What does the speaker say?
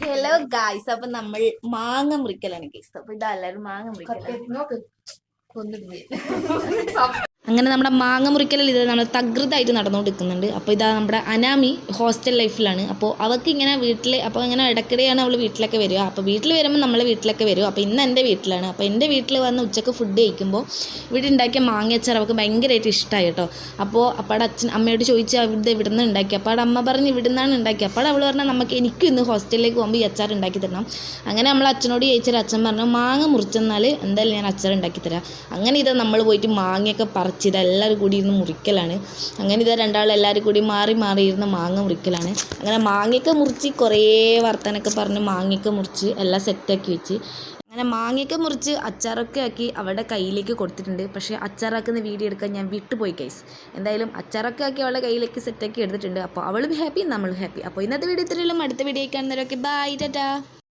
Hello guys, അപ്പൊ നമ്മൾ മാങ്ങ മുറിക്കലാണ് ഗൈസ്. അപ്പൊ ഇതെല്ലാരും മാങ്ങ മുറിക്കലാണ്. അങ്ങനെ നമ്മുടെ മാങ്ങ മുറിക്കലിൽ ഇത് നമ്മൾ തകൃതായിട്ട് നടന്നുകൊണ്ടിരിക്കുന്നുണ്ട്. അപ്പോൾ ഇതാ നമ്മുടെ അനാമി ഹോസ്റ്റൽ ലൈഫിലാണ്. അപ്പോൾ അവൾക്ക് ഇങ്ങനെ വീട്ടിൽ, അപ്പോൾ ഇങ്ങനെ ഇടയ്ക്കിടെയാണ് അവൾ വീട്ടിലൊക്കെ വരിക. അപ്പോൾ വീട്ടിൽ വരുമ്പോൾ നമ്മളെ വീട്ടിലൊക്കെ വരും. അപ്പോൾ ഇന്ന് എൻ്റെ വീട്ടിലാണ്. അപ്പോൾ എൻ്റെ വീട്ടിൽ വന്ന് ഉച്ചക്ക് ഫുഡ് കഴിക്കുമ്പോൾ ഇവിടെ ഉണ്ടാക്കിയ മാങ്ങയച്ചാർ അവൾക്ക് ഭയങ്കരമായിട്ട് ഇഷ്ടമായി കേട്ടോ. അപ്പോൾ അപ്പാടെ അമ്മയോട് ചോദിച്ചു ഇവിടെ നിന്ന് ഉണ്ടാക്കി. അപ്പാടെ അമ്മ പറഞ്ഞ് ഇവിടെ നിന്നാണ് ഉണ്ടാക്കി. അപ്പാടെ അവൾ പറഞ്ഞാൽ എനിക്കും ഇന്ന് ഹോസ്റ്റലിലേക്ക് പോകുമ്പോൾ ഈ അച്ചാർ ഉണ്ടാക്കി തരണം. അങ്ങനെ നമ്മൾ അച്ഛനോട് ചോദിച്ചാൽ അച്ഛൻ പറഞ്ഞു മാങ്ങ മുറിച്ചെന്നാൽ എന്തായാലും ഞാൻ അച്ചാർ ഉണ്ടാക്കി തരാം. അങ്ങനെ ഇത് നമ്മൾ പോയിട്ട് മാങ്ങയൊക്കെ ഇതെല്ലാവരും കൂടി ഇരുന്ന് മുറിക്കലാണ്. അങ്ങനെ ഇതാ രണ്ടാളെല്ലാവരും കൂടി മാറി ഇരുന്ന് മാങ്ങ മുറിക്കലാണ്. അങ്ങനെ മാങ്ങയൊക്കെ മുറിച്ച് കുറേ വർത്താനൊക്കെ പറഞ്ഞ് മാങ്ങയൊക്കെ മുറിച്ച് എല്ലാം സെറ്റാക്കി വെച്ച് അങ്ങനെ മാങ്ങയൊക്കെ മുറിച്ച് അച്ചാറൊക്കെ ആക്കി അവളുടെ കയ്യിലേക്ക് കൊടുത്തിട്ടുണ്ട്. പക്ഷേ അച്ചാറാക്കുന്ന വീഡിയോ എടുക്കാൻ ഞാൻ വിട്ടുപോയി ഗൈസ്. എന്തായാലും അച്ചാറൊക്കെ ആക്കി അവളുടെ കയ്യിലേക്ക് സെറ്റാക്കി എടുത്തിട്ടുണ്ട്. അപ്പോൾ അവളും ഹാപ്പി, നമ്മളും ഹാപ്പി. അപ്പോൾ ഇന്നത്തെ വീഡിയോ ഇത്രയും. അടുത്ത വീഡിയോ കാണുന്നവരൊക്കെ ബൈ ടാറ്റാ.